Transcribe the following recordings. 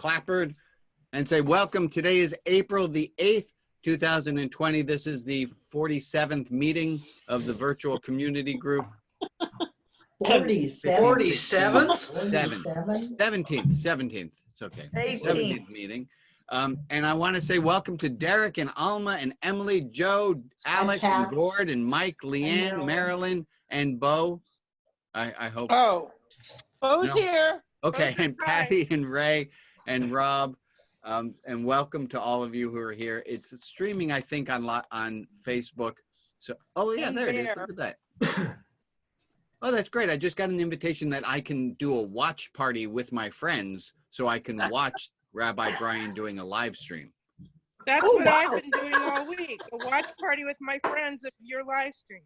clapboard and say, welcome. Today is April the 8th, 2020. This is the 47th meeting of the virtual community group. 47th? 17th. It's okay. 17th meeting. And I want to say welcome to Derek and Alma and Emily, Joe, Alex, and Gord, and Mike, Leanne, Marilyn, and Bo. I hope. Oh, Bo's here. Okay, Bo's and Patty and Ray and Rob. And welcome to all of you who are here. It's streaming, I think, on Facebook. So, oh yeah, there it is. Look at that. Oh, that's great. I just got an invitation that I can do a watch party with my friends so I can watch Rabbi Brian doing a live stream. That's what I've been doing all week. A watch party with my friends of your live stream.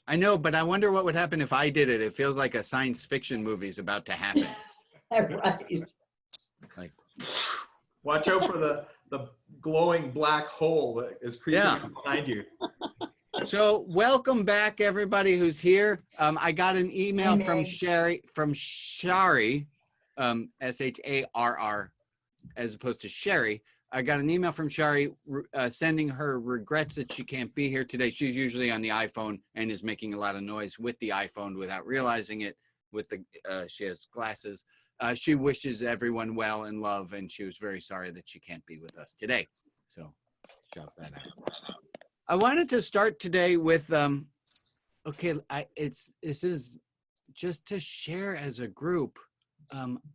I know, but I wonder what would happen if I did it. It feels like a science fiction movie is about to happen. Right. Like, watch out for the glowing black hole that is creeping behind you. So welcome back, everybody who's here. I got an email from Shari, S-H-A-R-R, as opposed to Sherry. I got an email from Shari sending her regrets that she can't be here today. She's usually on the iPhone and is making a lot of noise with the iPhone without realizing it. She has glasses. She wishes everyone well and love, and she was very sorry that she can't be with us today. So shout that out. I wanted to start today with, this is just to share as a group.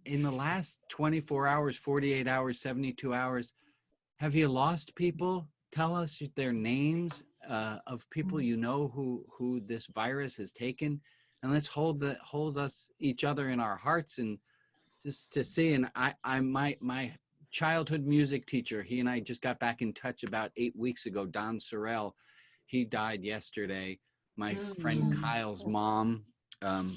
In the last 24 hours, 48 hours, 72 hours, have you lost people? Tell us their names of people you know who this virus has taken, and let's hold each other in our hearts and just to see. And my childhood music teacher, he and I just got back in touch about 8 weeks ago, Don Sorrell. He died yesterday. My friend Kyle's mom,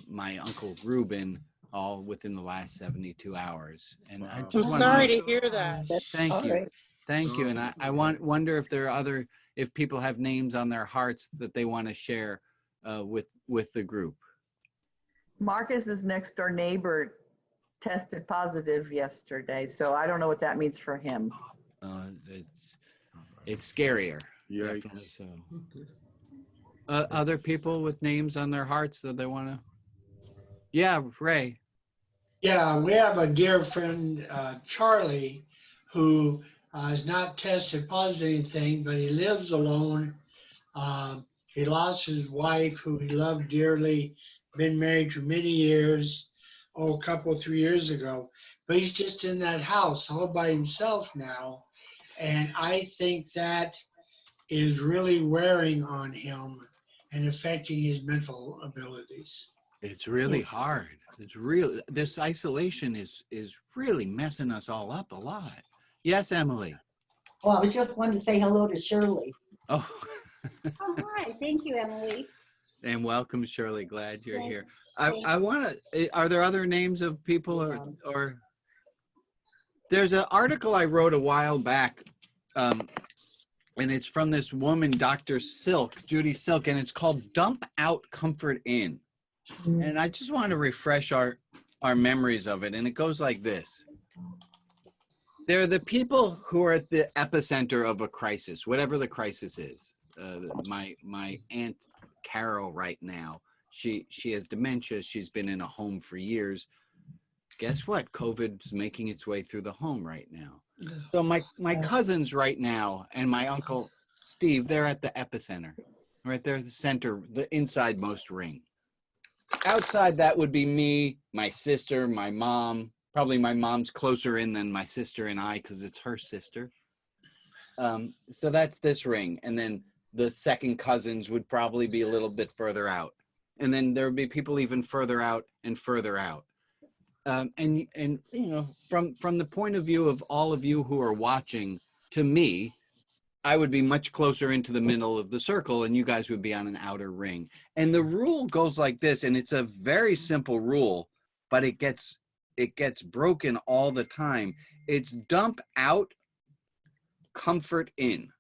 my uncle Ruben, all within the last 72 hours. And I just sorry to hear that. Thank you. Thank you. And I wonder if there are if people have names on their hearts that they want to share with the group. Marcus's next door neighbor tested positive yesterday, so I don't know what that means for him. It's scarier. Yeah. So. Other people with names on their hearts that they want to. Yeah, Ray. Yeah, we have a dear friend, Charlie, who has not tested positive anything, but he lives alone. He lost his wife, who he loved dearly, been married for many years. A couple, 3 years ago, but he's just in that house all by himself now. And I think that is really wearing on him and affecting his mental abilities. It's really hard. This isolation is really messing us all up a lot. Yes, Emily. Well, I just wanted to say hello to Shirley. Oh. Oh, hi. Thank you, Emily. And welcome, Shirley. Glad you're here. I want to, are there other names of people or there's an article I wrote a while back, and it's from this woman, Dr. Silk, Judy Silk, and it's called Dump Out Comfort In. And I just want to refresh our memories of it. And it goes like this. They're the people who are at the epicenter of a crisis, whatever the crisis is. My Aunt Carol right now, she has dementia. She's been in a home for years. Guess what? COVID's making its way through the home right now. So my cousins right now and my uncle Steve, they're at the epicenter, right? They're the center, the insidemost ring. Outside that would be me, my sister, my mom. Probably my mom's closer in than my sister and I because it's her sister. So that's this ring. And then the second cousins would probably be a little bit further out. And then there would be people even further out and further out. And you know, from the point of view of all of you who are watching, to me, I would be much closer into the middle of the circle and you guys would be on an outer ring. And the rule goes like this, and it's a very simple rule, but it gets broken all the time. It's dump out, comfort in.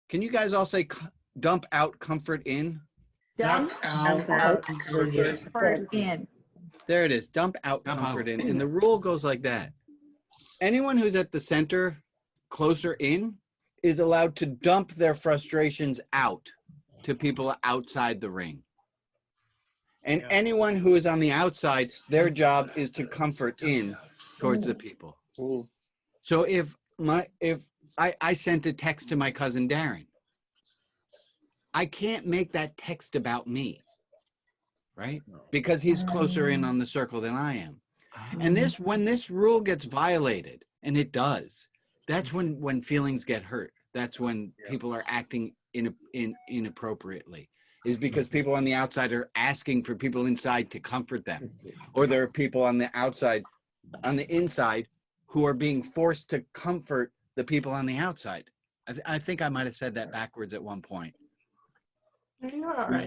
Can you guys all say dump out, comfort in? Dump out, comfort in. There it is. Dump out, comfort in. And the rule goes like that. anyone who's at the center, closer in, is allowed to dump their frustrations out to people outside the ring. And Yeah. anyone who is on the outside, their job is to comfort in towards the people. So if I sent a text to my cousin Darren, I can't make that text about me, right? Because he's closer in on the circle than I am. And when this rule gets violated, and it does, that's when feelings get hurt. That's when people are acting inappropriately, is because people on the outside are asking for people inside to comfort them, or there are people on the inside who are being forced to comfort the people on the outside. I think I might have said that backwards at one point. We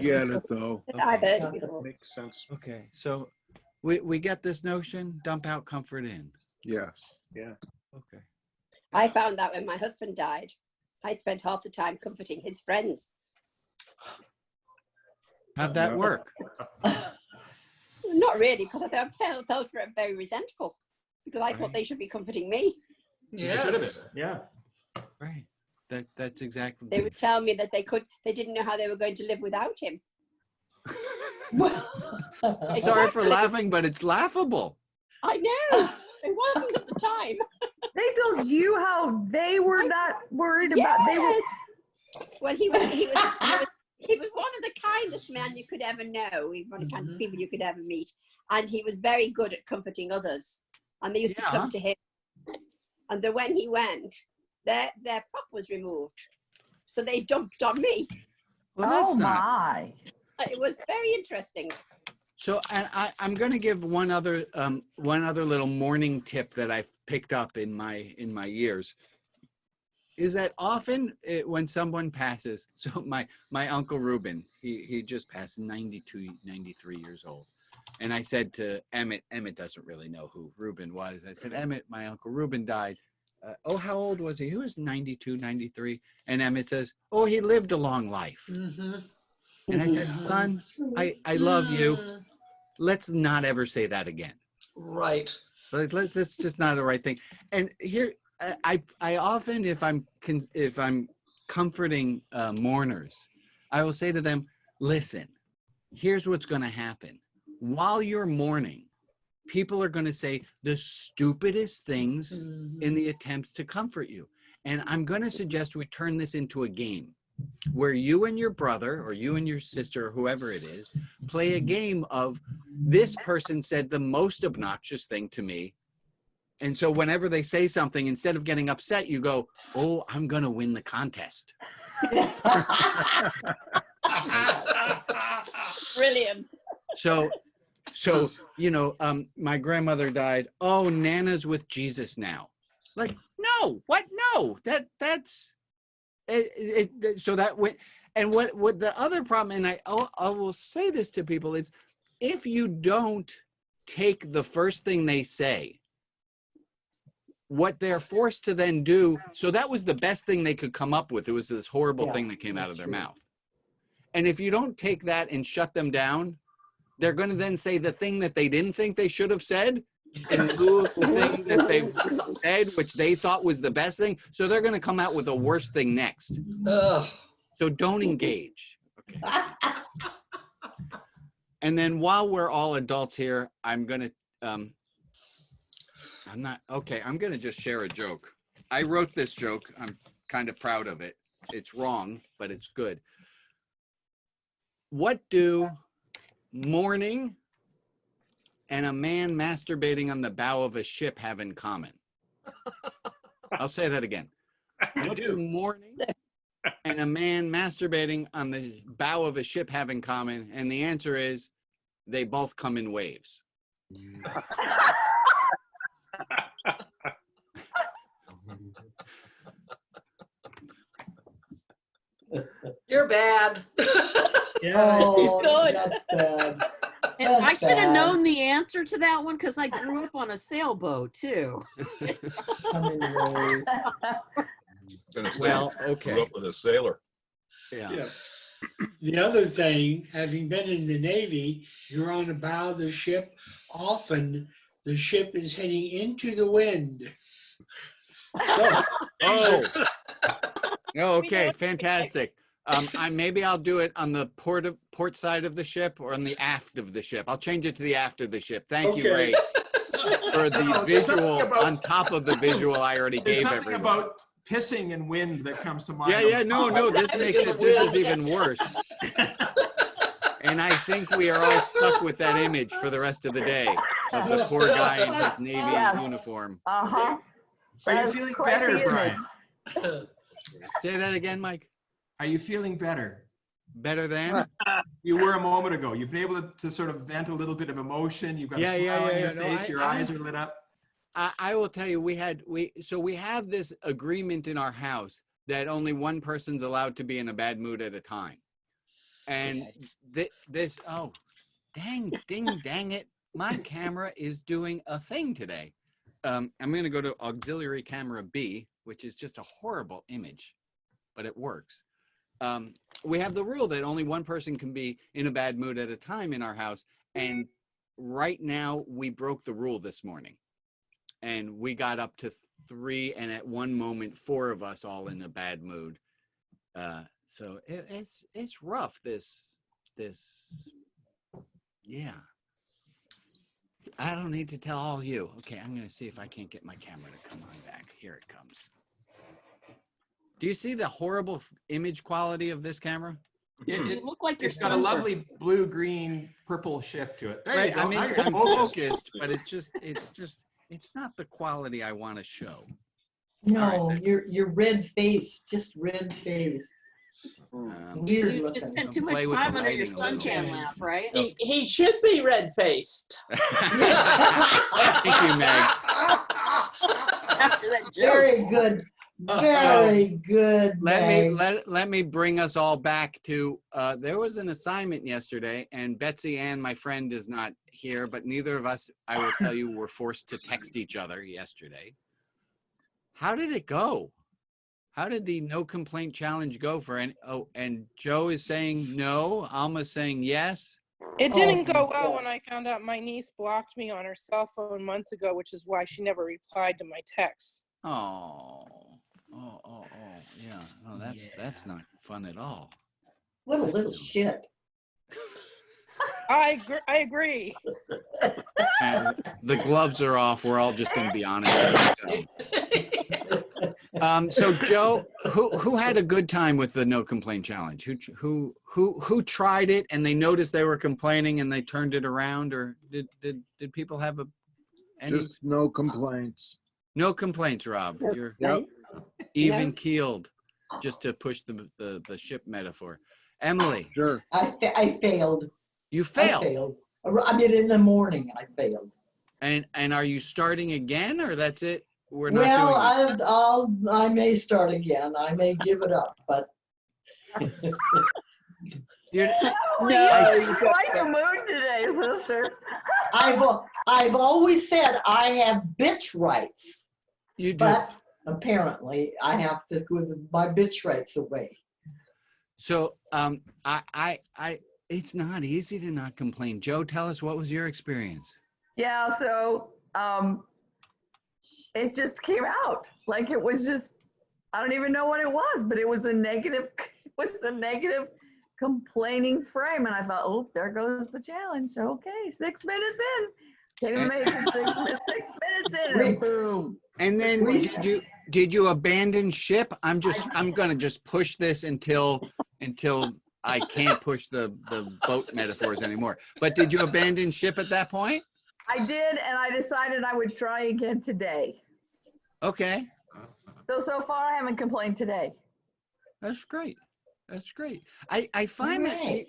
get it though. I've heard it before. Makes sense. Okay, so we get this notion, dump out, comfort in. Yes. Yeah. Okay. I found that when my husband died, I spent half the time comforting his friends. How'd that work? Not really, because I felt very resentful, because I thought they should be comforting me. You should have been. Yeah. Right. That's exactly. They would tell me that they didn't know how they were going to live without him. Sorry for laughing, but it's laughable. I know. It wasn't at the time. They told you how they were not worried about. They were. Yes. Well, he was one of the kindest men you could ever know. He was one of the kindest people you could ever meet, and he was very good at comforting others. And they used to come to him. And then when he went, their prop was removed, so they dumped on me. Well, that's Oh my! It was very interesting. So, and I'm going to give one other little morning tip that I've picked up in my years, is that often when someone passes, so my Uncle Reuben, he just passed, 92, 93 years old. And I said to Emmett doesn't really know who Reuben was. I said, Emmett, my Uncle Reuben died. How old was he? He was 92, 93. And Emmett says, oh, he lived a long life. And I said, son, I love you. Let's not ever say that again. Right. That's just not the right thing. And here, I often, if I'm comforting mourners, I will say to them, listen, here's what's going to happen. While you're mourning, people are going to say the stupidest things in the attempts to comfort you. And I'm going to suggest we turn this into a game where you and your brother or you and your sister, or whoever it is, play a game of this person said the most obnoxious thing to me. And so whenever they say something, instead of getting upset, you go, oh, I'm going to win the contest. Brilliant. So, my grandmother died. Oh, Nana's with Jesus now. Like, no, what? No, that's it. So that went. And what the other problem, and I will say this to people, is if you don't take the first thing they say, what they're forced to then do, so that was the best thing they could come up with. It was this horrible thing that came out of their mouth. And if you don't take that and shut them down, they're going to then say the thing that they didn't think they should have said, and do the thing that they said, which they thought was the best thing. So they're going to come out with the worst thing next. So don't engage. Okay. And then while we're all adults here, I'm going to, I'm going to just share a joke. I wrote this joke. I'm kind of proud of it. It's wrong, but it's good. What do mourning and a man masturbating on the bow of a ship have in common? I'll say that again. What do mourning and a man masturbating on the bow of a ship have in common? And the answer is they both come in waves. You're bad. Oh, good. that's bad. And I That's should have bad. known the answer to that one because I grew up on a sailboat too. Come in waves. Gonna say, Well, okay. grew up with a sailor. Yeah. The other thing, having been in the Navy, you're on the bow of the ship. Often the ship is heading into the wind. Oh, okay, fantastic. Maybe I'll do it on the port side of the ship or on the aft of the ship. I'll change it to the aft of the ship. Thank you, Ray, for the There's something visual about- on top of the visual I already There's gave something everyone. about pissing and wind that comes to mind. Yeah, no, this makes it, this is even worse. And I think we are all stuck with that image for the rest of the day of the poor guy in his Navy Yes. uniform. Uh-huh. Are you That's feeling quite better, the Brian? image. Say that again, Mike. Are you feeling better? Better than? You were a moment ago. You've been able to sort of vent a little bit of emotion. You've got a smile on your No, face. Your eyes are lit up. I will tell you, we have this agreement in our house that only one person's allowed to be in a bad mood at a time. And dang it. My camera is doing a thing today. I'm going to go to auxiliary camera B, which is just a horrible image, but it works. We have the rule that only one person can be in a bad mood at a time in our house. And right now we broke the rule this morning. And we got up to 3, and at one moment, 4 of us all in a bad mood. So it's rough. Yeah. I don't need to tell all you. Okay, I'm going to see if I can't get my camera to come on back. Here it comes. Do you see the horrible image quality of this camera? You look like you're It's got a sunburned. lovely blue, green, purple shift to it. There you Right. go. I mean, Now you're I'm focused. focused, but it's not the quality I want to show. No, right. you're red face, just red face. Weird You looking. just spent too much Play with the time under your lighting a little suntan bit. lamp, right? He should be red-faced. Thank you, Meg. After that joke. Very good. Very good. Meg. Let me bring us all back to there was an assignment yesterday, and Betsy Ann, my friend, is not here, but neither of us, I will tell you, were forced to text each other yesterday. How did it go? How did the no complaint challenge go for and Joe is saying no, Alma's saying yes. It didn't Oh, go well yeah. when I found out my niece blocked me on her cell phone months ago, which is why she never replied to my texts. Oh, yeah. Oh, that's not fun at all. What a little shit. I agree. And the gloves are off. We're all just going to be honest. So Joe, who had a good time with the no complaint challenge? Who tried it and they noticed they were complaining and they turned it around, or did people have any? Just no complaints. No complaints, Rob. You're even keeled, just to push the ship metaphor. Emily, Sure. I failed. you I failed. failed. I mean, in the morning, I failed. And are you starting again, or that's it? We're not doing it. Well, I may start again. I may give it up, but You're- You're quite the mood today, sister. I've always said I have bitch rights, you do. but apparently I have to give my bitch rights away. So it's not easy to not complain. Joe, tell us, what was your experience? Yeah, so it just came out. Like it was just, I don't even know what it was, but it was a negative complaining frame. And I thought, oh, there goes the challenge. Okay, 6 minutes in. Can't even make it 6 minutes in, and boom. And then did you abandon ship? I'm gonna just push this until I can't push the boat metaphors anymore. But did you abandon ship at that point? I did, and I decided I would try again today. Okay. So far I haven't complained today. That's great. That's great. I find Right.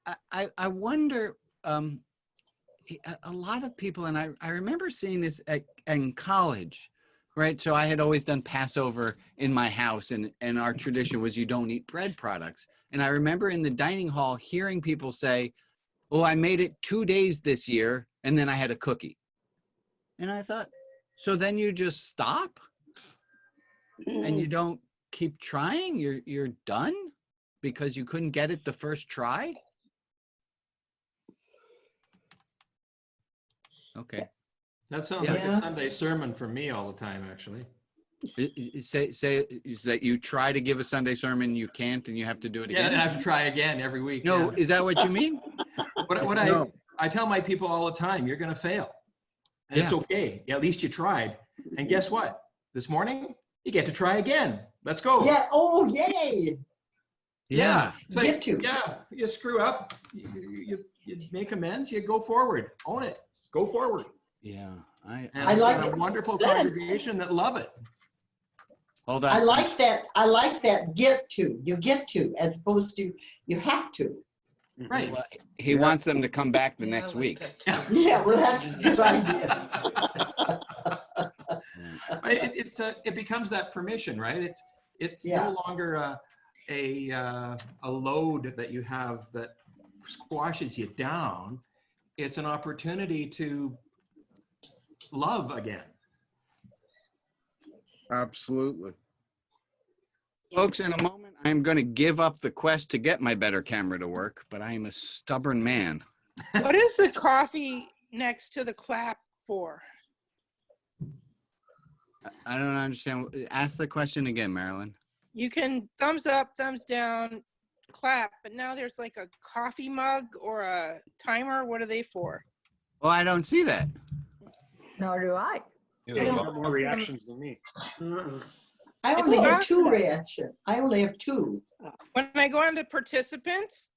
that I wonder, a lot of people, and I remember seeing this in college, right? So I had always done Passover in my house, and our tradition was you don't eat bread products. And I remember in the dining hall hearing people say, oh, I made it 2 days this year, and then I had a cookie. And I thought, so then you just stop? And you don't keep trying? You're done because you couldn't get it the first try? Okay. That sounds like a Sunday sermon for me all the time, actually. Say that you try to give a Sunday sermon, you can't, and you have to do it Yeah, again. and I have to try again every week. No, yeah. is that what you mean? What No. I tell my people all the time, you're going to fail. And it's Yeah. okay. At least you tried. And guess what? This morning, you get to try again. Let's go. Yeah, oh, yay. Yeah. It's like, Get to. yeah, you screw up, you make amends, you go forward. Own it. Go forward. Yeah. And I like I've got a it. wonderful Yes. congregation that love it. Hold on. I like that get to. You get to, as opposed to you have to. Right. Well, he wants them to come back the next week. Yeah, well, that's a good idea. It becomes that permission, right? It's Yeah. no longer a load that you have that squashes you down. It's an opportunity to love again. Absolutely. Folks, in a moment, I'm going to give up the quest to get my better camera to work, but I am a stubborn man. What is the coffee next to the clap for? I don't understand. Ask the question again, Marilyn. You can thumbs up, thumbs down, clap, but now there's like a coffee mug or a timer. What are they for? Oh, I don't see that. Nor do I. You I know, don't- Got more reactions than me. I It's only have not- 2 reactions. I only have 2. When I go on to participants,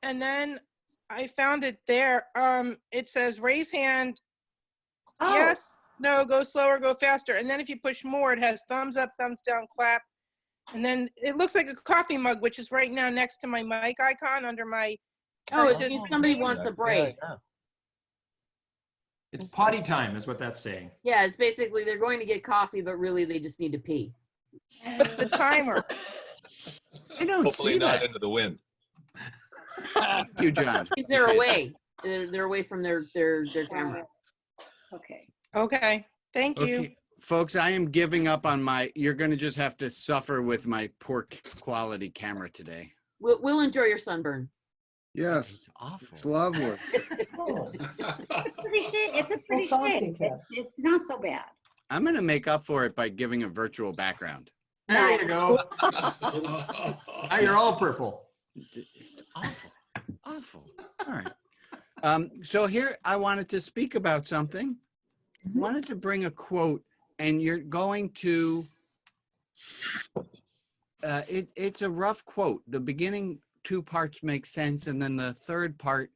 and then I found it there, it says raise hand, Oh. yes, no, go slower, go faster. And then if you push more, it has thumbs up, thumbs down, clap. And then it looks like a coffee mug, which is right now next to my mic icon under my. Oh, if participant. somebody wants a break. It's potty time is what that's saying. Yeah, it's basically they're going to get coffee, but really they just need to pee. What's the timer? I don't hopefully see not that. into the wind. Thank you, John. They're away. They're away from their camera. Okay. Okay, thank you. Okay, folks, I am giving up on you're going to just have to suffer with my poor quality camera today. We'll enjoy your sunburn. Yes. It's awful. It's lovely. Oh. It's a pretty Well, shade. It's not so bad. I'm going to make up for it by giving a virtual background. There you go. Now you're all purple. It's awful. Awful. All right. So here I wanted to speak about something. I wanted to bring a quote, and you're going to, it's a rough quote. The beginning 2 parts make sense, and then the third part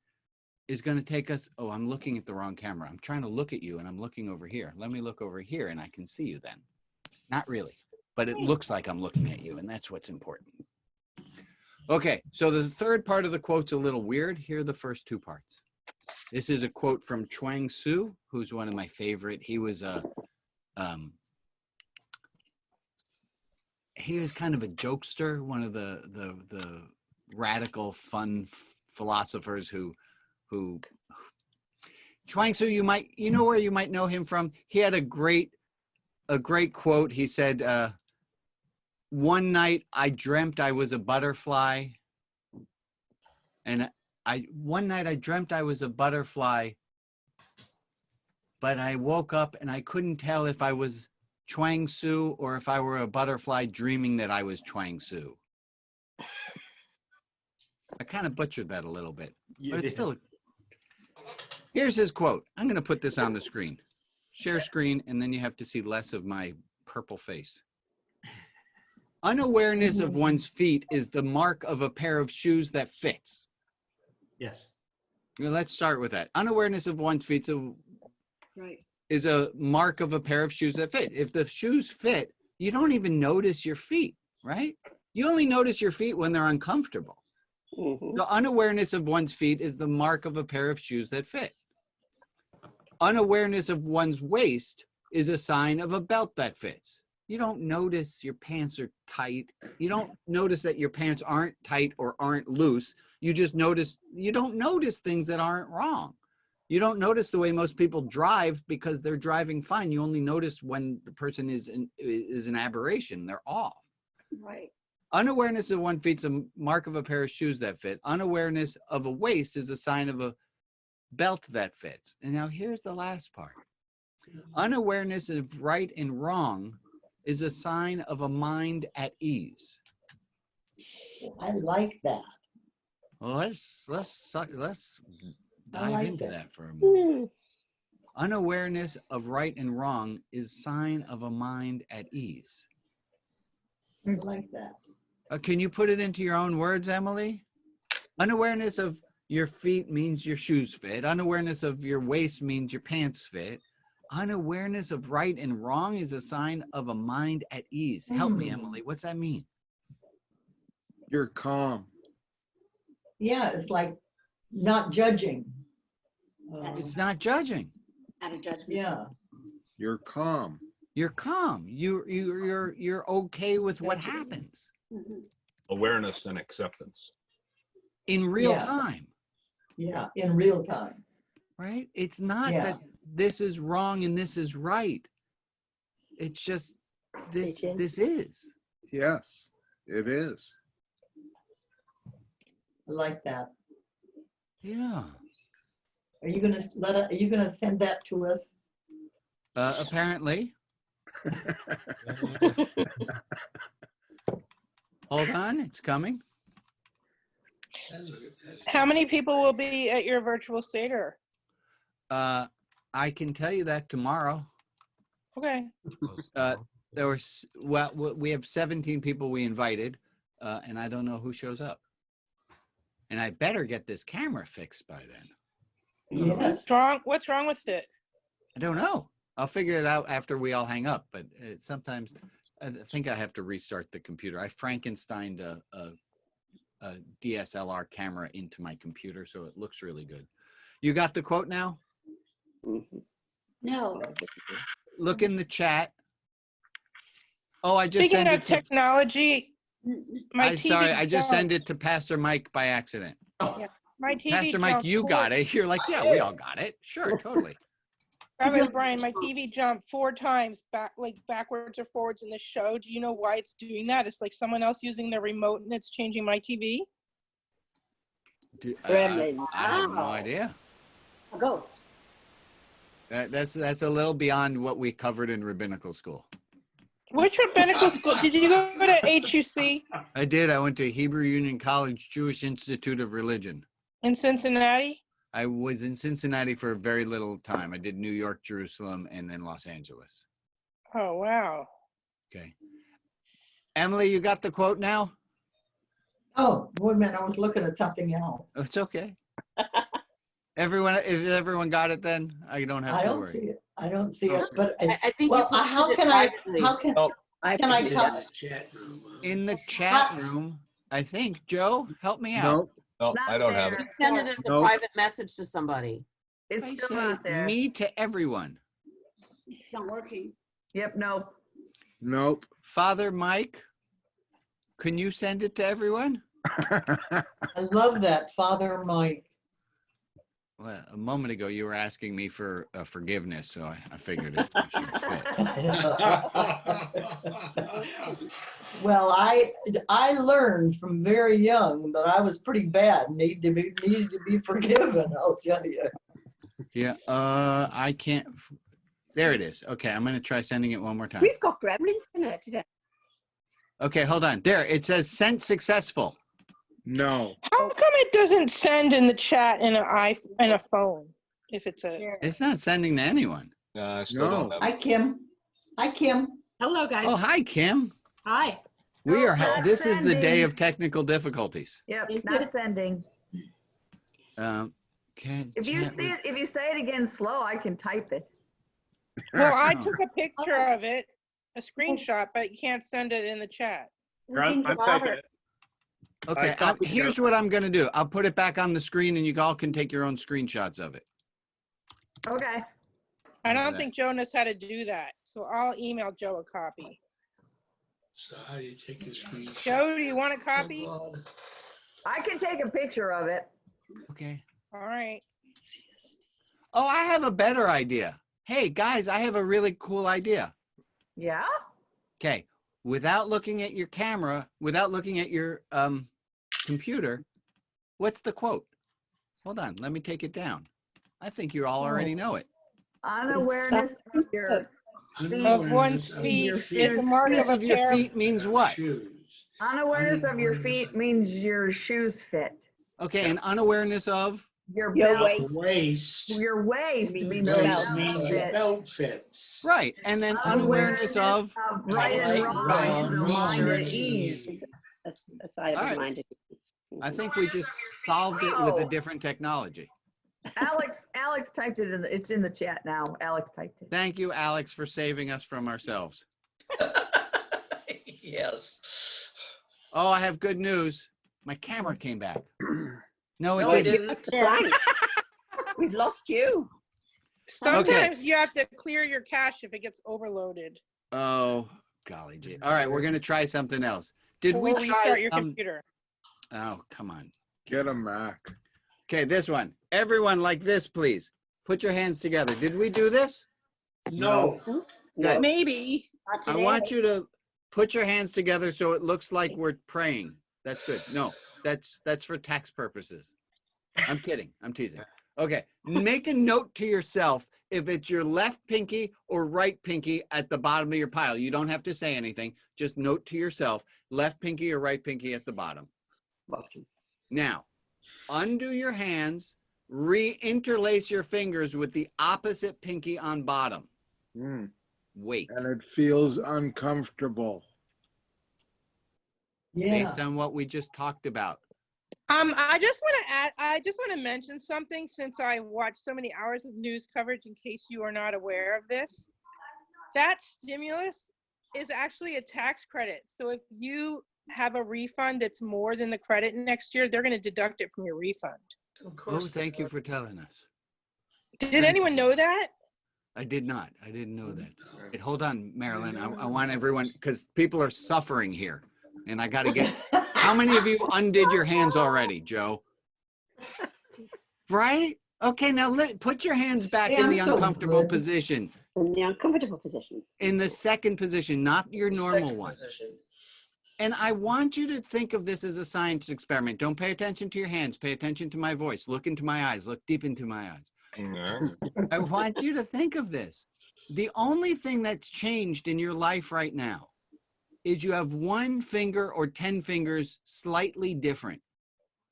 is going to take us, oh, I'm looking at the wrong camera. I'm trying to look at you, and I'm looking over here. Let me look over here, and I can see you then. Not really, but it looks like I'm looking at you, and that's what's important. Okay, so the third part of the quote's a little weird. Here are the first 2 parts. This is a quote from Chuang Tzu, who's one of my favorite. He was kind of a jokester, one of the radical, fun philosophers who Chuang Tzu, you know where you might know him from. He had a great quote. He said, one night I dreamt I was a butterfly, and one night I dreamt I was a butterfly, but I woke up and I couldn't tell if I was Chuang Tzu or if I were a butterfly dreaming that I was Chuang Tzu. I kind of butchered that a little bit, but it's still. Here's his quote. I'm going to put this on the screen. Share screen, and then you have to see less of my purple face. Unawareness of one's feet is the mark of a pair of shoes that fits. Yes. Well, let's start with that. Unawareness of one's feet is a mark of a pair of shoes that fit. If the shoes fit, you don't even notice your feet, right? You only notice your feet when they're uncomfortable. The unawareness of one's feet is the mark of a pair of shoes that fit. Unawareness of one's waist is a sign of a belt that fits. You don't notice your pants are tight. You don't notice that your pants aren't tight or aren't loose. You just notice, you don't notice things that aren't wrong. You don't notice the way most people drive because they're driving fine. You only notice when the person is an aberration. They're off. Right. Unawareness of one feet's a mark of a pair of shoes that fit. Unawareness of a waist is a sign of a belt that fits. And now here's the last part. Unawareness of right and wrong is a sign of a mind at ease? I like that. Well, let's I dive like into that. that for a moment. Unawareness of right and wrong is sign of a mind at ease. I like that. Can you put it into your own words, Emily? Unawareness of your feet means your shoes fit. Unawareness of your waist means your pants fit. Unawareness of right and wrong is a sign of a mind at ease. Help me, Emily. What's that mean? You're calm. Yeah, it's like not judging. It's not judging. Out of judgment. Yeah. You're calm. You're calm. You're okay with what That's it. happens Mhm. Awareness and acceptance. in real Yeah. time, Yeah, in real time. right? It's not Yeah. that this is wrong and this is right. It's just this. It is. This is. Yes, it is. I like that. Yeah. Are you gonna send that to us? Apparently. Hold on, it's coming. How many people will be at your virtual Seder? I can tell you that tomorrow. Okay. There were well, we have 17 people we invited, and I don't know who shows up. And I better get this camera fixed by then. Yes. What's wrong with it? I don't know. I'll figure it out after we all hang up. But sometimes I think I have to restart the computer. I Frankensteined a DSLR camera into my computer, so it looks really good. You got the quote now? No. Look in the chat. Oh, I just Speaking sent of it to, technology, my TV. sorry, I just jumped. sent it to Pastor Mike by accident. My TV. Pastor Mike, jumped you four- got it. You're like, yeah, we all got it. Sure, totally. Rabbi Brian, my TV jumped 4 times backwards or forwards in the show. Do you know why it's doing that? It's like someone else using the remote and it's changing my TV. I have no idea. A ghost. That's a little beyond what we covered in rabbinical school. Which rabbinical school? Did you go to HUC I did. I went to Hebrew Union College Jewish Institute of Religion. in Cincinnati? I was in Cincinnati for a very little time. I did New York, Jerusalem, and then Los Angeles. Oh, wow. Okay. Emily, you got the quote now? Oh, wait a minute, I was looking at something else. Oh, it's okay. If everyone got it, then I don't have I to don't worry. see it. I don't see it, but I think well, you how posted it can I, privately. how can, Oh. can I In come? the chat room. In the chat room, I think. Joe, help me out. Nope. No, Not I don't have it. there. Send it as a Nope. private message to somebody. I It's still say not there. me to everyone. It's not working. Yep, no. Nope. Father Mike, can you send it to everyone? I love that, Father Mike. Well, a moment ago, you were asking me for forgiveness, so I figured it should fit. Well, I learned from very young that I was pretty bad, needed to be forgiven, I'll tell you. Yeah, I can't. There it is. Okay, I'm going to try sending it one more time. We've got gremlins in it today. Okay, hold on. There, it says sent successful. No. How come it doesn't send in the chat in a phone? If it's a It's not sending to anyone. I still don't No. have Hi, it. Kim. Hi, Kim. Hello, guys. Oh, hi, Kim. Hi. We No, are. not This is the day sending. of technical difficulties. Yep, Is not it- sending. If you see it, if you say it again slow, I can type it. well, I took a picture of it, a screenshot, but you can't send it in the chat. I'm typing it. Okay, here's what I'm going to do. I'll put it back on the screen, and you all can take your own screenshots of it. Okay. I don't Okay. think Joe knows how to do that, so I'll email Joe a copy. So how do you take a screenshot? Joe, do you want a copy? Oh, God. I can take a picture of it. Okay. All right. Oh, I have a better idea. Hey, guys, I have a really cool idea. Yeah? Okay, without looking at your camera, without looking at your computer, what's the quote? Hold on, let me take it down. I think you all already know it. Unawareness of your Of one's feet is a mark Unawareness of a of your pair. feet means what? Shoes. Unawareness of your feet means your shoes fit. Okay, and unawareness of? Your Your belt, waist. your waist Means means your your belt. belt Your fit. belt fits. Right, and then unawareness of? Right and wrong is a mind at ease. Is a side of All a right. mind. I think we just solved it with a Oh. different technology. Alex typed it it's in the chat now. Alex typed it. Thank you, Alex, for saving us from ourselves. Yes. Oh, I have good news. My camera came back. No, it No, it didn't. didn't. Blank. We've lost you. Sometimes you have to clear your cache if it gets overloaded. Oh, golly gee. All right, we're going to try something else. Did we Or try? restart your computer. Oh, come on. Get a Mac. Okay, this one. Everyone like this, please. Put your hands together. Did we do this? No. Good. Maybe. I want you to put your hands together so it looks like we're praying. That's good. No, that's for tax purposes. I'm kidding. I'm teasing. Okay, make a note to yourself if it's your left pinky or right pinky at the bottom of your pile. You don't have to say anything. Just note to yourself, left pinky or right pinky at the bottom. Now, undo your hands, re-interlace your fingers with the opposite pinky on bottom. Mm. Wait. And it feels uncomfortable. Yeah. Based on what we just talked about. I just want to mention something since I watched so many hours of news coverage in case you are not aware of this. That stimulus is actually a tax credit. So if you have a refund that's more than the credit next year, they're going to deduct it from your refund. Oh, thank you for telling us. Did anyone know that? I did not. I didn't know that. Wait, hold on, Marilyn. I want everyone, because people are suffering here. And I got to get, how many of you undid your hands already, Joe? Right? Okay, now put your hands back in the uncomfortable position. In the uncomfortable position. In the second position, not your normal one. And I want you to think of this as a science experiment. Don't pay attention to your hands. Pay attention to my voice. Look into my eyes. Look deep into my eyes. I want you to think of this. The only thing that's changed in your life right now is you have one finger or 10 fingers slightly different.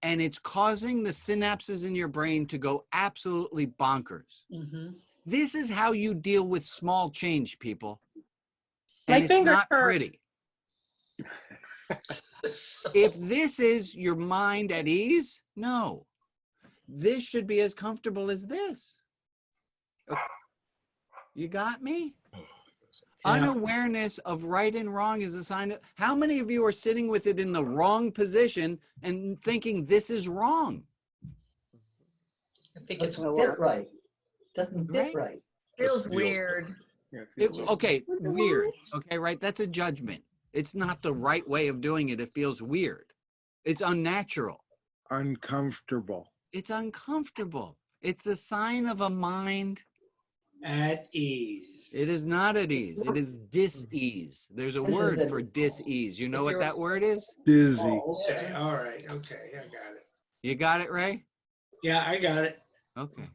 And it's causing the synapses in your brain to go absolutely bonkers. Mm-hmm. This is how you deal with small change, people. My And it's finger not hurt. pretty. If this is your mind at ease, no. This should be as comfortable as this. Okay. You got me? Unawareness of right and wrong is a sign of, how many of you are sitting with it in the wrong position and thinking this is wrong? I think it's fit right. Doesn't fit right. Feels weird. Okay, weird. Okay, right? That's a judgment. It's not the right way of doing it. It feels weird. It's unnatural. Uncomfortable. It's uncomfortable. It's a sign of a mind At ease. It is not at ease. It is dis-ease. There's a word for dis-ease. You know what that word is? Dizzy. Oh, okay. All right. Okay. I got it. You got it, Ray? Yeah, I got it. Okay.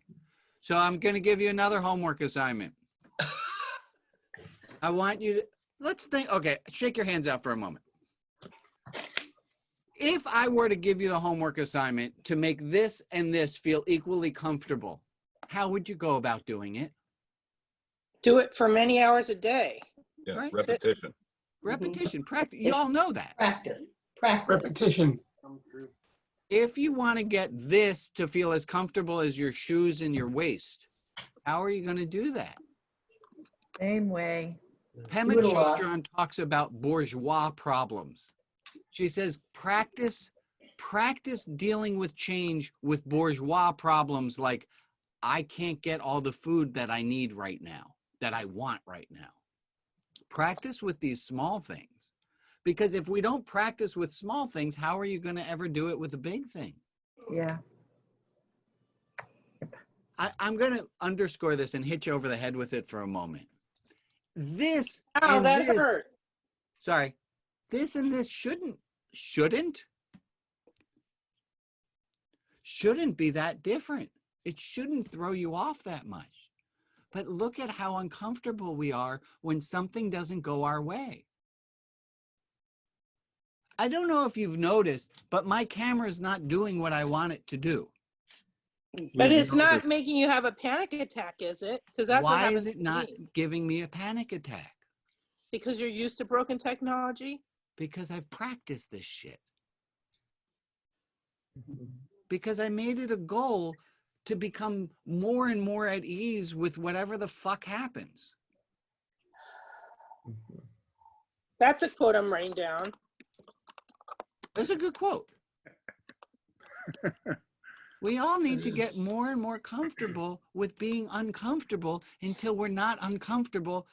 So I'm going to give you another homework assignment. I want you to, let's think, okay, shake your hands out for a moment. If I were to give you the homework assignment to make this and this feel equally comfortable, how would you go about doing it? Do it for many hours a day. Yeah, Right. repetition. Repetition, practice. You all know that. Practice. Repetition. If you want to get this to feel as comfortable as your shoes and your waist, how are you going to do that? Same way. Pema Do it a lot. Chodron talks about bourgeois problems. She says, practice dealing with change with bourgeois problems like, I can't get all the food that I need right now, that I want right now. Practice with these small things. Because if we don't practice with small things, how are you going to ever do it with a big thing? Yeah. I'm going to underscore this and hit you over the head with it for a moment. This Ow, and that this, hurt. sorry, this and this shouldn't be that different. It shouldn't throw you off that much. But look at how uncomfortable we are when something doesn't go our way. I don't know if you've noticed, but my camera is not doing what I want it to do. But it's not making you have a panic attack, is it? Because that's what Why happens is it to not me. giving me a panic attack? Because you're used to broken technology? Because I've practiced this shit. Because I made it a goal to become more and more at ease with whatever the fuck happens. That's a quote I'm writing down. That's a good quote. We all need to get more and more comfortable with being uncomfortable until we're not uncomfortable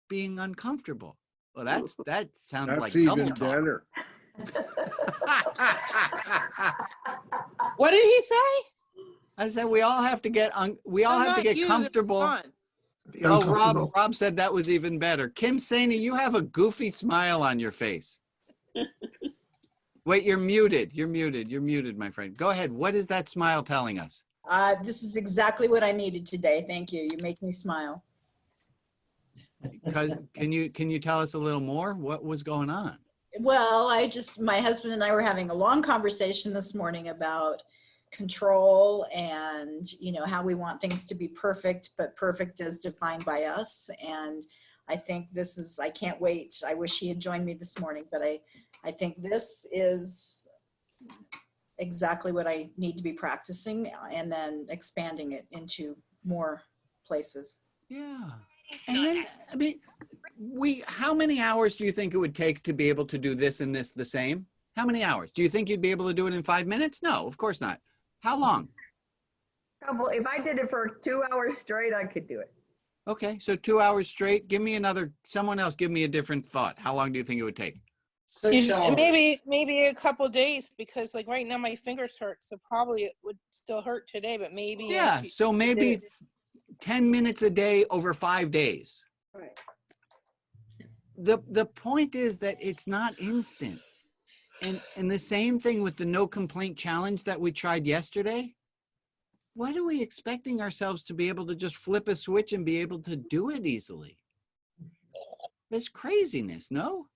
being uncomfortable. Well, that sounds like That's even double talk. better. What did he say? I said we all have to get comfortable. Oh, Rob said that was even better. Kim Saney, you have a goofy smile on your face. Wait, you're muted. You're muted. You're muted, my friend. Go ahead. What is that smile telling us? This is exactly what I needed today. Thank you. You make me smile. Can you tell us a little more? What was going on? Well, my husband and I were having a long conversation this morning about control and, how we want things to be perfect, but perfect as defined by us. And I think I can't wait. I wish he had joined me this morning, but I think this is exactly what I need to be practicing and then expanding it into more places. Yeah. And then, I mean, how many hours do you think it would take to be able to do this and this the same? How many hours? Do you think you'd be able to do it in 5 minutes? No, of course not. How long? If I did it for 2 hours straight, I could do it. Okay, so 2 hours straight. Someone else give me a different thought. How long do you think it would take? Maybe a couple days, because like right now my fingers hurt, so probably it would still hurt today, but maybe. Yeah, so maybe 10 minutes a day over 5 days. Right. The point is that it's not instant. And the same thing with the no complaint challenge that we tried yesterday. What are we expecting ourselves to be able to just flip a switch and be able to do it easily? That's craziness, no?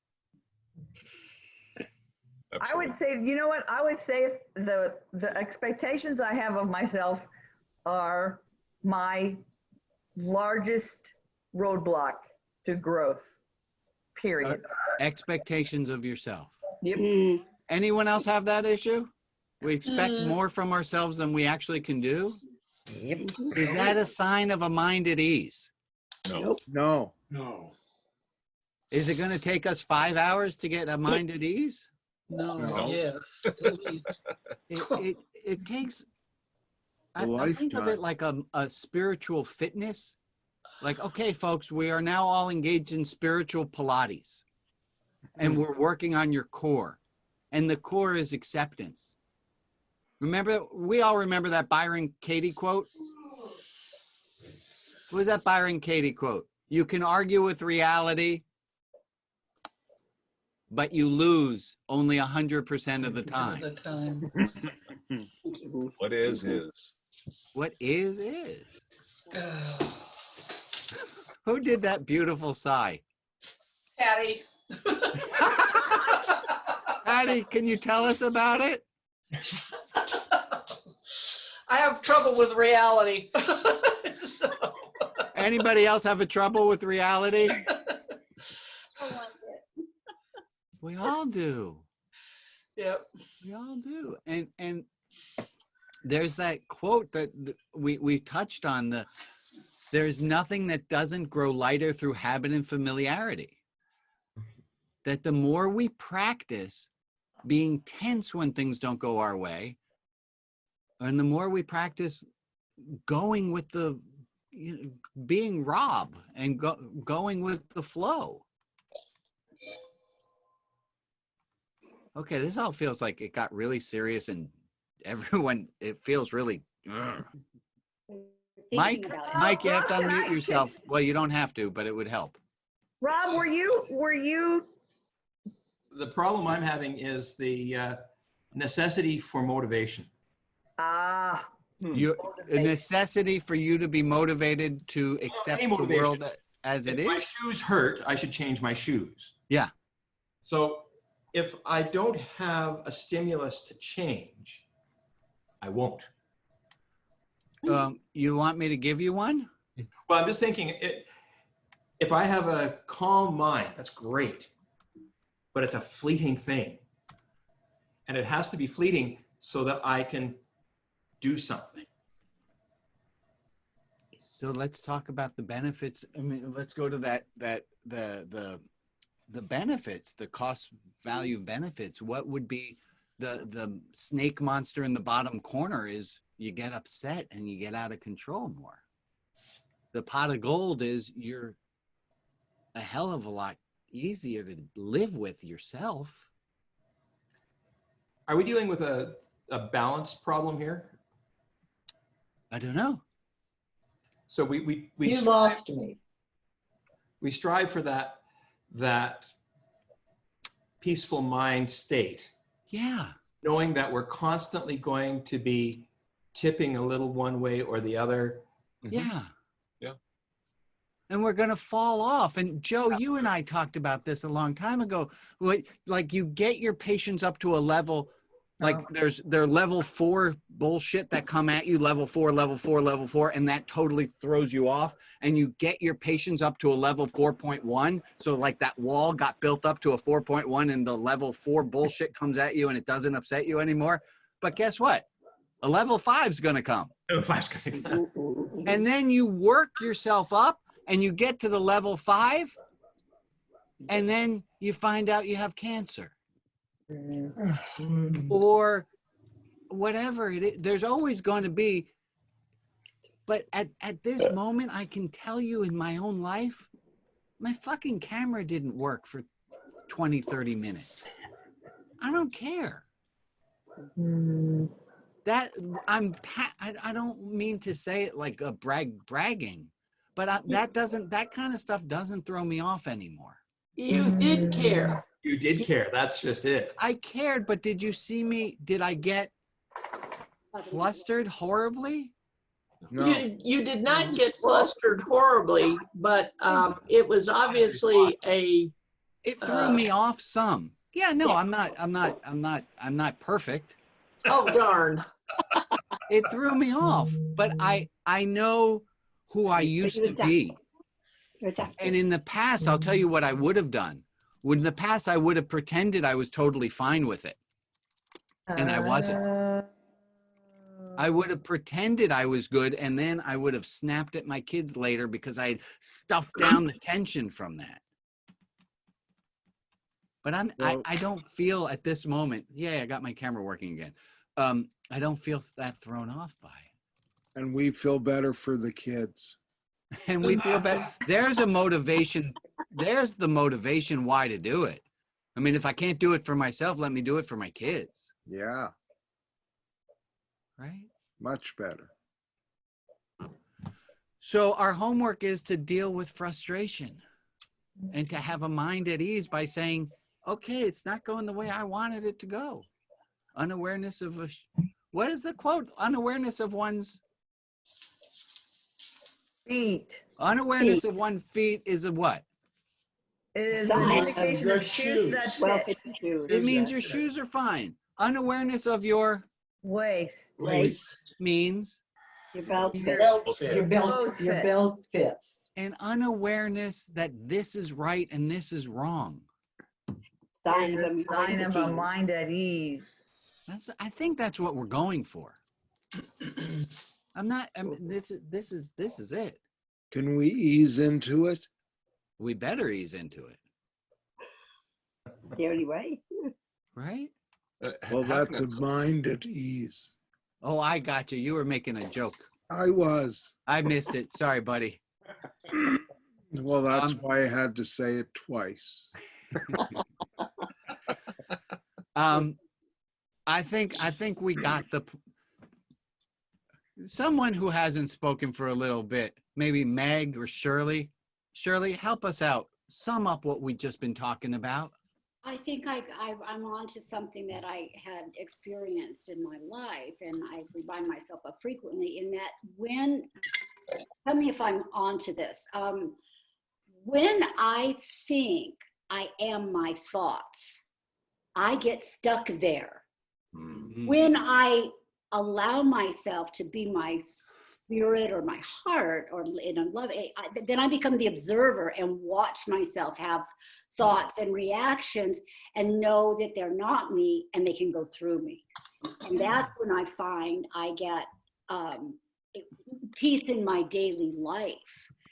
I would say, you know what? I would say the expectations I have of myself are my largest roadblock to growth, period. Expectations of yourself. Yep. Anyone else have that issue? We expect more from ourselves than we actually can do? Yep. Is that a sign of a mind at ease? No. No. No. Is it going to take us 5 hours to get a mind at ease? No. Yes. It takes, I think of it like a spiritual fitness. Like, okay, folks, we are now all engaged in spiritual Pilates. And we're working on your core. And the core is acceptance. We all remember that Byron Katie quote? What was that Byron Katie quote? You can argue with reality, but you lose only 100% of the time. What is. What is. Who did that beautiful sigh? Patty. Patty, can you tell us about it? I have trouble with reality. So. Anybody else have a trouble with reality? We all do. Yep. We all do. And there's that quote that we touched on, there's nothing that doesn't grow lighter through habit and familiarity. That the more we practice being tense when things don't go our way, and the more we practice going with being Rob and going with the flow. Okay, this all feels like it got really serious and everyone, it feels really, Mike, you have to unmute yourself. Well, you don't have to, but it would help. Rob, were you? The problem I'm having is the necessity for motivation. A necessity for you to be motivated to accept any the motivation. world as it If my is. shoes hurt, I should change my shoes. Yeah. So if I don't have a stimulus to change, I won't. You want me to give you one? Well, I'm just thinking, if I have a calm mind, that's great, but it's a fleeting thing. And it has to be fleeting so that I can do something. So let's talk about the benefits. I mean, let's go to the benefits, the cost value benefits. What would be the snake monster in the bottom corner is you get upset and you get out of control more. The pot of gold is you're a hell of a lot easier to live with yourself. Are we dealing with a balance problem here? I don't know. So we You lost me. We strive for that peaceful mind state. Yeah. Knowing that we're constantly going to be tipping a little one way or the other. Yeah. Yeah. And we're going to fall off. And Joe, you and I talked about this a long time ago. Like you get your patients up to a level, like they're level 4 bullshit that come at you, level 4, level 4, level 4, and that totally throws you off. And you get your patients up to a level 4.1. So like that wall got built up to a 4.1 and the level 4 bullshit comes at you and it doesn't upset you anymore. But guess what? A level 5 is going to come. Level 5's going to come. And then you work yourself up and you get to the level 5 and then you find out you have cancer or whatever it is. There's always going to be, but at this moment, I can tell you in my own life, my fucking camera didn't work for 20, 30 minutes. I don't care. That I don't mean to say it like a bragging, but that kind of stuff doesn't throw me off anymore. You did care. You did care. That's just it. I cared, but did you see me? Did I get flustered horribly? No. You did not get flustered horribly, but it was obviously It threw me off some. Yeah, no, yeah. I'm not perfect. Oh darn. It threw me off, but I know who I used to be. And in the past, I'll tell you what I would have done. In the past, I would have pretended I was totally fine with it. And I wasn't. I would have pretended I was good, and then I would have snapped at my kids later because I had stuffed down the tension from that. But I don't feel at this moment, yeah, I got my camera working again. I don't feel that thrown off by it. And we feel better for the kids. And we feel better. There's a motivation. There's the motivation why to do it. I mean, if I can't do it for myself, let me do it for my kids. Yeah. Right? Much better. So our homework is to deal with frustration and to have a mind at ease by saying, okay, it's not going the way I wanted it to go. Unawareness of what is the quote? Unawareness of one's feet. Unawareness of one's feet is a what? It is an indication of shoes that fit. It means your shoes are fine. Unawareness of your waist means your belt your belt fits. And unawareness that this is right and this is wrong. Sign of a mind at ease. I think that's what we're going for. This is it. Can we ease into it? We better ease into it. The only way. Right? Well, that's a mind at ease. Oh, I got you. You were making a joke. I was. I missed it. Sorry, buddy. Well, that's why I had to say it twice. I think we got someone who hasn't spoken for a little bit, maybe Meg or Shirley. Shirley, help us out. Sum up what we've just been talking about. I think I'm on to something that I had experienced in my life, and I remind myself of frequently in that tell me if I'm on to this. When I think I am my thoughts, I get stuck there. Mm-hmm. When I allow myself to be my spirit or my heart or in a love, then I become the observer and watch myself have thoughts and reactions and know that they're not me and they can go through me. And that's when I find I get peace in my daily life.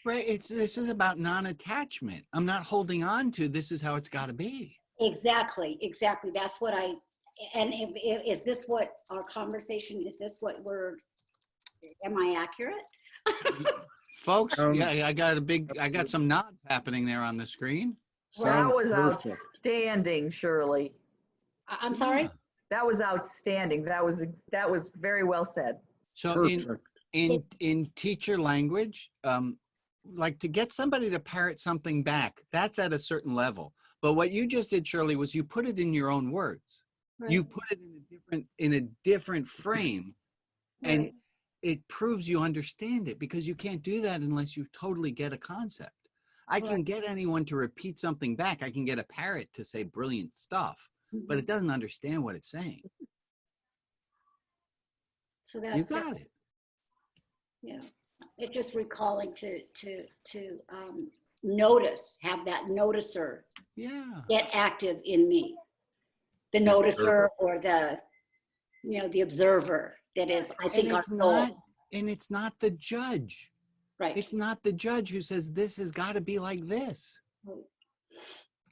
Right. This is about non-attachment. I'm not holding on to this is how it's got to be. Exactly. That's what is this what our conversation, is this what am I accurate? Folks, yeah, I got some nods happening there on the screen. That was outstanding, Shirley. I'm sorry? That was outstanding. That was very well said. So in teacher language, like to get somebody to parrot something back, that's at a certain level. But what you just did, Shirley, was you put it in your own words. Right. You put it in a different frame, right. And it proves you understand it, because you can't do that unless you totally get a concept. I can get anyone to repeat something back. I can get a parrot to say brilliant stuff, but it doesn't understand what it's saying. So that's, you got it. Yeah, it's just recalling to notice, have that noticer get active in me. The noticer or the observer that is, I think, our soul. And it's not the judge. Right. It's not the judge who says this has got to be like this. Right.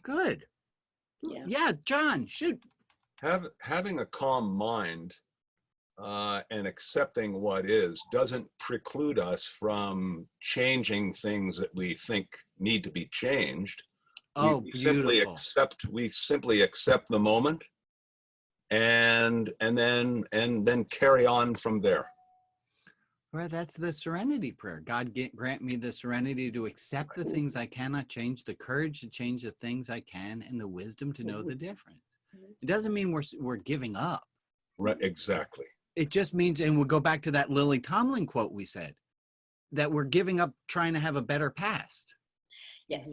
Good. Yeah, John, shoot. Having a calm mind and accepting what is doesn't preclude us from changing things that we think need to be changed. Oh, beautiful. We simply accept the moment and then carry on from there. Well, that's the serenity prayer. God, grant me the serenity to accept the things I cannot change, the courage to change the things I can, and the wisdom to know the difference. It doesn't mean we're giving up. Right, exactly. It just means, and we'll go back to that Lily Tomlin quote we said, that we're giving up trying to have a better past. Yes.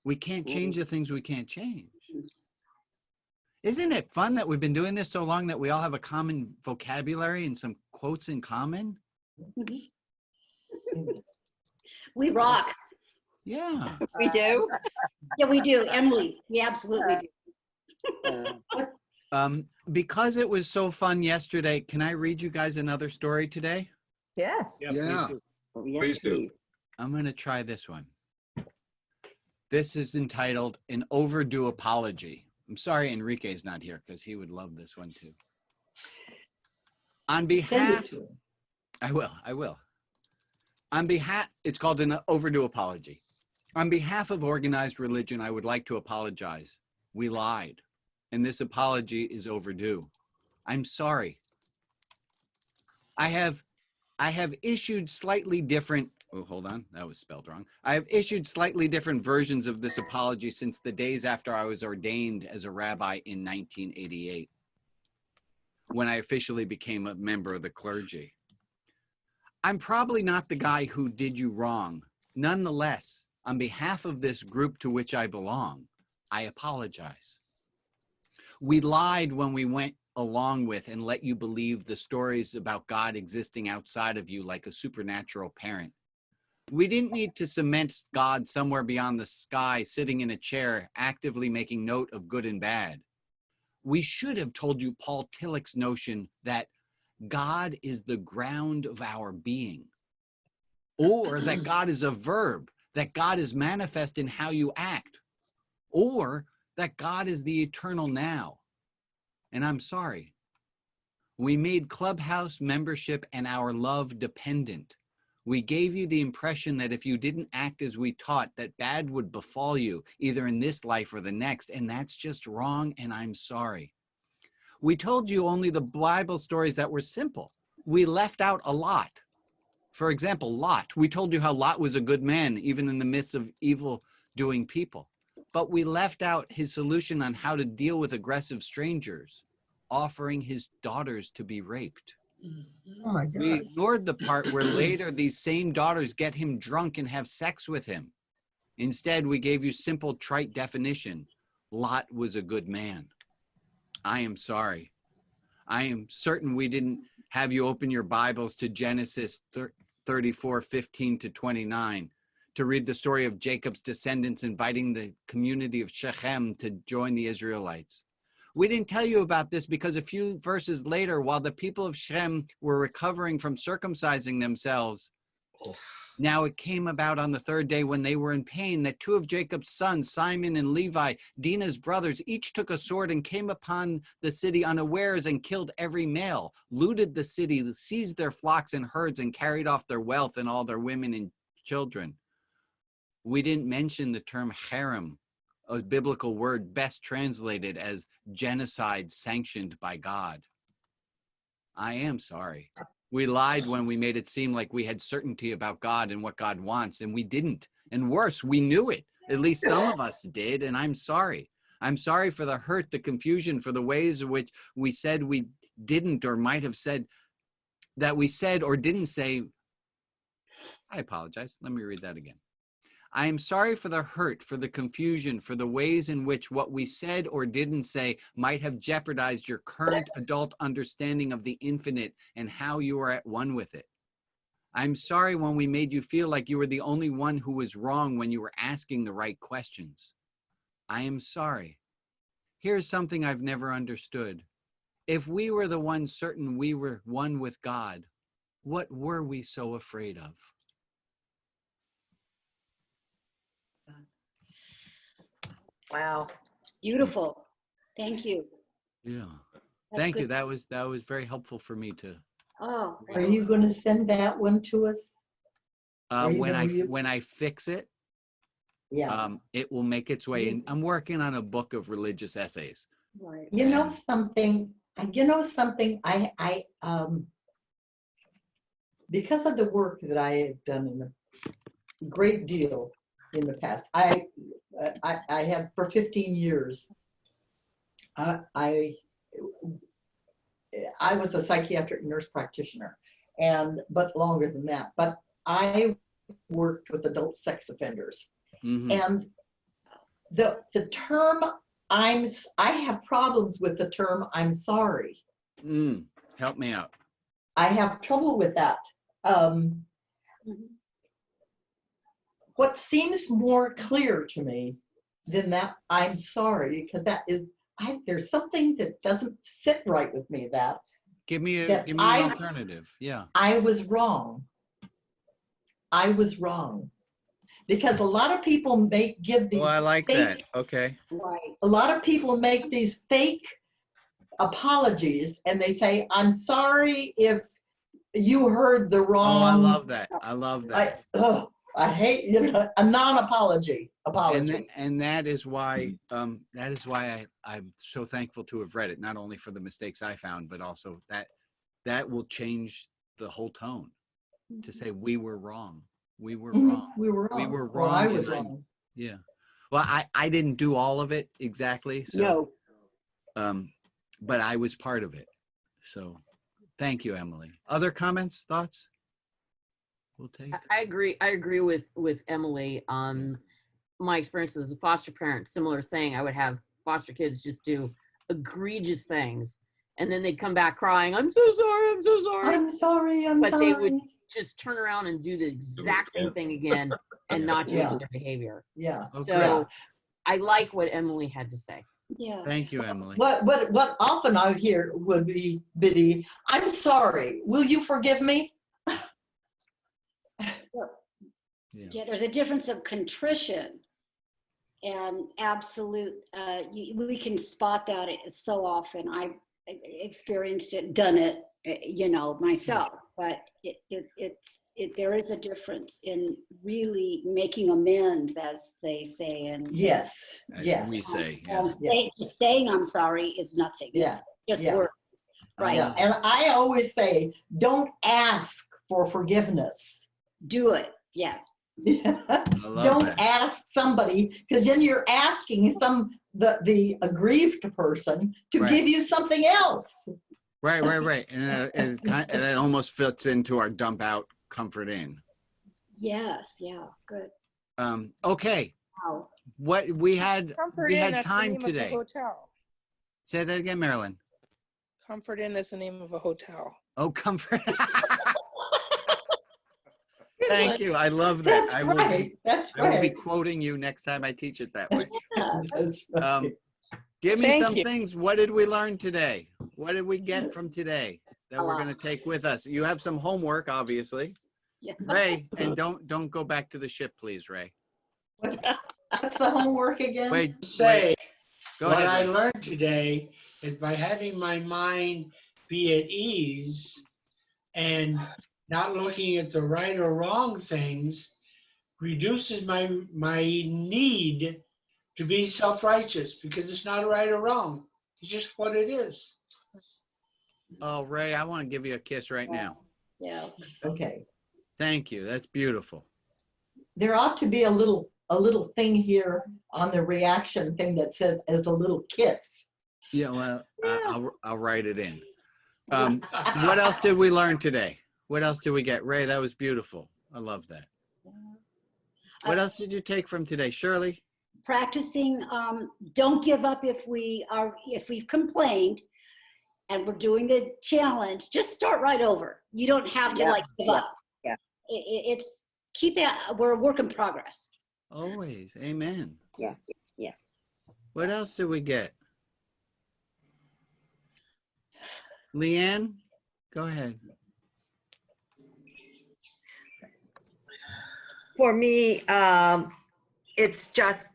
We can't change the things we can't change. Isn't it fun that we've been doing this so long that we all have a common vocabulary and some quotes in common? We rock. Yeah. We do. Yeah, we do. Emily, we absolutely do. Because it was so fun yesterday, can I read you guys another story today? Yes. Yeah. Please do. I'm going to try this one. This is entitled An Overdue Apology. I'm sorry Enrique's not here because he would love this one too. On behalf, I will. On behalf, it's called An Overdue Apology. On behalf of organized religion, I would like to apologize. We lied, and this apology is overdue. I'm sorry. I have issued slightly different, oh, hold on, that was spelled wrong. I have issued slightly different versions of this apology since the days after I was ordained as a rabbi in 1988, when I officially became a member of the clergy. I'm probably not the guy who did you wrong. Nonetheless, on behalf of this group to which I belong, I apologize. We lied when we went along with and let you believe the stories about God existing outside of you like a supernatural parent. We didn't need to cement God somewhere beyond the sky, sitting in a chair, actively making note of good and bad. We should have told you Paul Tillich's notion that God is the ground of our being, or that God is a verb, that God is manifest in how you act, or that God is the eternal now. And I'm sorry. We made Clubhouse membership and our love dependent. We gave you the impression that if you didn't act as we taught, that bad would befall you, either in this life or the next, and that's just wrong, and I'm sorry. We told you only the Bible stories that were simple. We left out a lot. For example, Lot. We told you how Lot was a good man, even in the midst of evil-doing people. but we left out his solution on how to deal with aggressive strangers, offering his daughters to be raped. Oh my We God. ignored the part where later these same daughters get him drunk and have sex with him. Instead, we gave you simple, trite definition. Lot was a good man. I am sorry. I am certain we didn't have you open your Bibles to Genesis 34:15-29 to read the story of Jacob's descendants inviting the community of Shechem to join the Israelites. We didn't tell you about this because a few verses later, while the people of Shem were recovering from circumcising themselves, now it came about on the third day when they were in pain that two of Jacob's sons, Simon and Levi, Dinah's brothers, each took a sword and came upon the city unawares and killed every male, looted the city, seized their flocks and herds, and carried off their wealth and all their women and children. We didn't mention the term harem, a biblical word best translated as genocide sanctioned by God. I am sorry. We lied when we made it seem like we had certainty about God and what God wants, and we didn't. And worse, we knew it. At least some of us did, and I'm sorry. I'm sorry for the hurt, the confusion, for the ways in which we said we didn't or might have said that we said or didn't say. I apologize. Let me read that again. I am sorry for the hurt, for the confusion, for the ways in which what we said or didn't say might have jeopardized your current adult understanding of the infinite and how you are at one with it. I'm sorry when we made you feel like you were the only one who was wrong when you were asking the right questions. I am sorry. Here's something I've never understood. If we were the ones certain we were one with God, what were we so afraid of? Wow. Beautiful. Thank you. Yeah. That's Thank you. good. That was very helpful for me to. Oh, Are you going to send that one to us? Are you When gonna I fix it, Yeah. it will make its way in. I'm working on a book of religious essays. right. You know And- something, I because of the work that I have done in a great deal in the past, I had for 15 years, I was a psychiatric nurse practitioner, but longer than that, but I worked with adult sex offenders. And the term I have problems with the term I'm sorry. Help me out. I have trouble with that. What seems more clear to me than that I'm sorry, because that is, there's something that doesn't sit right with me. Give me that an alternative. Yeah. I was wrong. I was wrong. Because a lot of people give these Oh, I like fake, that. Okay. Right. a lot of people make these fake apologies and they say, I'm sorry if you heard the wrong. Oh, I love that. I love that. I hate, a non-apology. Apology. And that is why I'm so thankful to have read it, not only for the mistakes I found, but also that will change the whole tone to say we were wrong. We were wrong. We were wrong. We were Well, wrong. I was wrong. Yeah. Well, I didn't do all of it exactly. So, but I was part of it. So thank you, Emily. Other comments, thoughts? We'll take. I agree with Emily. My experience as a foster parent, similar thing. I would have foster kids just do egregious things, and then they'd come back crying, I'm so sorry, I'm so sorry. I'm sorry, but they would just turn around and do the exact same thing again and not change Yeah. their behavior. Yeah. So I like what Emily had to say. Yeah. Thank you, Emily. What often I hear would be, Biddy, I'm sorry, will you forgive me? Yeah, there's a difference of contrition and absolute, we can spot that so often. I've experienced it, done it, myself, but there is a difference in really making amends, as they say. And yes, As we say, yes. Just saying I'm sorry is nothing. Yeah. It's just work. Right. Yeah. And I always say, don't ask for forgiveness. Do it. Yeah. Yeah. Don't ask somebody, because then you're asking the aggrieved person to give you something else. Right. And it almost fits into our dump out, comfort in. Yes, yeah, good. Okay. Wow. What we had that's the time name of a today. hotel. Say that again, Marilyn. Comfort Inn is the name of a hotel. Oh, comfort. Thank you. I love that. That's I will be quoting you next time I teach it that way. Give me Thank some you. things. What did we learn today? What did we get from today that we're going to take with us? You have some homework, obviously. Yeah. Ray, and don't go back to the ship, please, Ray. What's the homework again? Wait. Go what ahead, I Ray. learned today is by having my mind be at ease and not looking at the right or wrong things reduces my need to be self-righteous, because it's not right or wrong. It's just what it is. Oh, Ray, I want to give you a kiss right now. Yeah. Okay. Thank you. That's beautiful. There ought to be a little thing here on the reaction thing that says as a little kiss. Yeah, well, I'll write it in. What else did we learn today? What else did we get? Ray, that was beautiful. I love that. What else did you take from today, Shirley? Practicing, don't give up if we've complained and we're doing the challenge, just start right over. You don't have to give up. Yeah. We're a work in progress. Always. Amen. Yeah. Yes. What else did we get? Leanne, go ahead. For me, it's just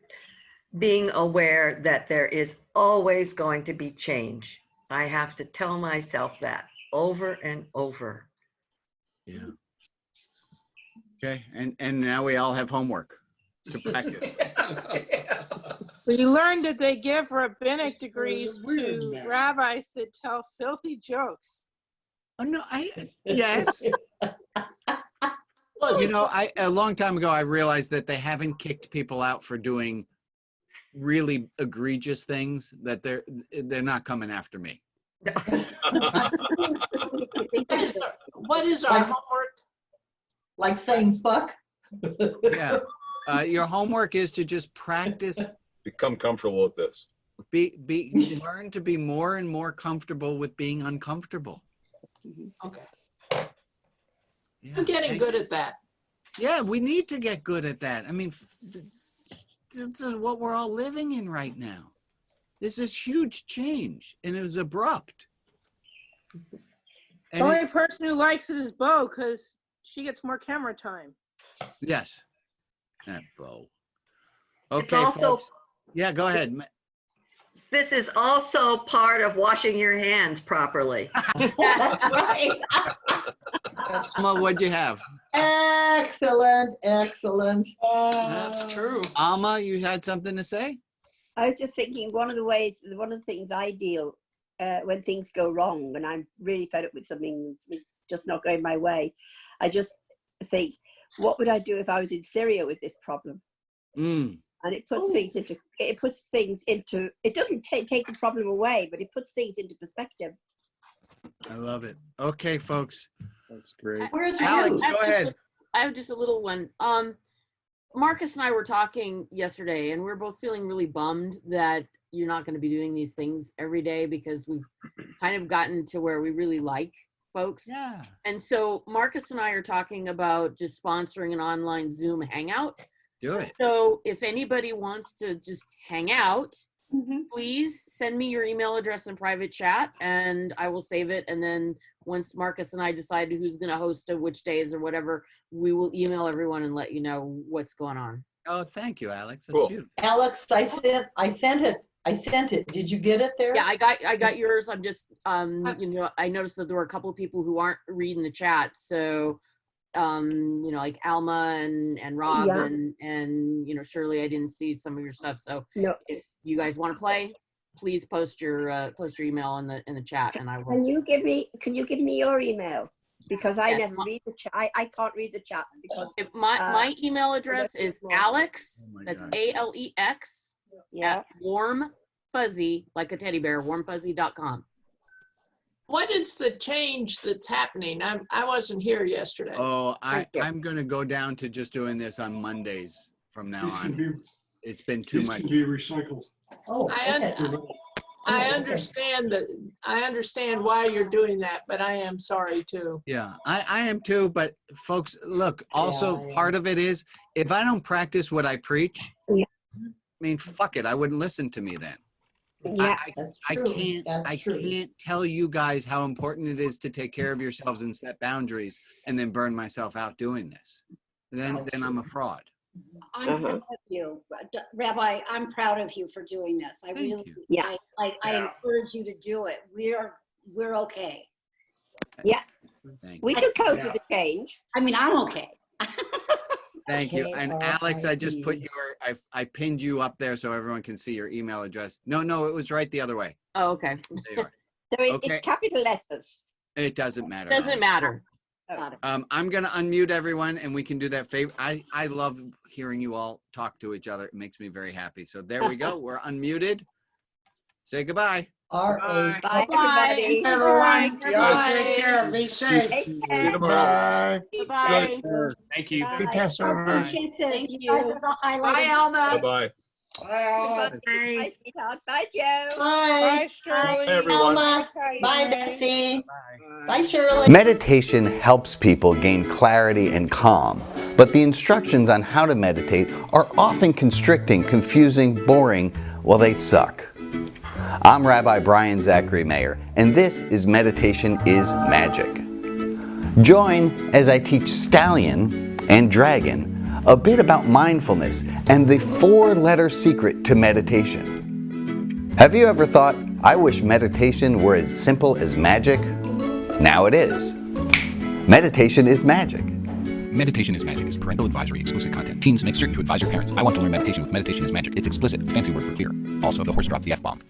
being aware that there is always going to be change. I have to tell myself that over and over. Yeah. Okay, and now we all have homework to practice. We learned that they give rabbinic degrees to rabbis that tell filthy jokes. Oh no, yes. You know, a long time ago, I realized that they haven't kicked people out for doing really egregious things, that they're not coming after me. What is our homework? Like saying fuck? Yeah. Your homework is to just practice. Become comfortable with this. Learn to be more and more comfortable with being uncomfortable. Okay. Yeah. I'm getting good at that. Yeah, we need to get good at that. I mean, this is what we're all living in right now. This is huge change, and it was abrupt. The only person who likes it is Bo, because she gets more camera time. Yes, that Bo. Okay, It's also, folks. Yeah, go ahead. this is also part of washing your hands properly. That's right. Alma, what'd you have? Excellent. That's true. Alma, you had something to say? I was just thinking one of the things I deal when things go wrong, when I'm really fed up with something that's just not going my way, I just think, what would I do if I was in Syria with this problem? And it puts things into, it doesn't take the problem away, but it puts things into perspective. I love it. Okay, folks. That's great. Where's Alex, go ahead. I have just a little one. Marcus and I were talking yesterday, and we're both feeling really bummed that you're not going to be doing these things every day, because we've kind of gotten to where we really like folks. Yeah. And so Marcus and I are talking about just sponsoring an online Zoom hangout. Do it. So if anybody wants to just hang out, please send me your email address in private chat, and I will save it. And then once Marcus and I decide who's going to host it, which days or whatever, we will email everyone and let you know what's going on. Oh, thank you, Alex. That's Cool. beautiful. Alex, I sent it. Did you get it there? Yeah, I got yours. I'm just, you know, I noticed that there were a couple of people who aren't reading the chat. So, you know, like Alma and Rob and, you know, Shirley, I didn't see some of your stuff. So if you guys want to play, please post your email in the chat, and I will. Can you give me your email? because I Yeah. never read the chat. I can't read the chat because My email address that's is small. Alex, Oh my that's God. ALEX, yeah. at warmfuzzy, like a teddy bear, warmfuzzy.com. What is the change that's happening? I wasn't here yesterday. Oh, Thank you. I'm gonna go down to just doing this on Mondays from now This can on. be, It's been too this much. can be recycled. Oh, I okay. I okay. understand that. I understand why you're doing that, but I am sorry too. Yeah, I am too, but folks, look, also part of it is if I don't practice what I preach, Yeah. I mean, fuck it, I wouldn't listen to me then. Yeah. That's I true. can't That's I true. can't tell you guys how important it is to take care of yourselves and set boundaries and then burn myself out doing this. Then I'm a fraud. I'm proud of you, Rabbi. I'm proud of you for doing this. I really, you. Yeah. I encourage you to do it. We're okay. Yeah. Thank We you. can cope with the change. I mean, I'm okay. Thank you. And Alex, I just put KRIE. I pinned you up there so everyone can see your email address. No, it was right the other way. Oh, okay. There you are. So Okay. it's capital letters. It doesn't matter. Doesn't matter. Got it. I'm gonna unmute everyone and we can do that favor. I love hearing you all talk to each other. It makes me very happy. So there we go. We're unmuted. Say goodbye. R.A. Bye, Bye. everybody. Everyone, you all Bye. take care. Be safe. Take See care. you tomorrow. Be Bye. safe. Thank you. Bye. Kisses. Thank You guys you. are the highlight. Bye, of- Alma. Bye-bye. Bye, all. Bye, bye, sweetheart. Bye, Joe. Bye. Bye, Shirley. Hey, everyone. Alma. Bye, Bye, Renee. Betsy. Bye. Bye, Shirley. Meditation helps people gain clarity and calm, but the instructions on how to meditate are often constricting, confusing, boring, well, they suck. I'm Rabbi Brian Zachary Mayer, and this is Meditation is Magic. Join as I teach Stallion and Dragon a bit about mindfulness and the 4-letter secret to meditation. Have you ever thought, I wish meditation were as simple as magic? Now it is. Meditation is magic. Meditation is Magic is parental advisory explicit content. Teens make certain to advise your parents. I want to learn meditation with Meditation is Magic. It's explicit, fancy word for clear. Also, the horse dropped the F-bomb.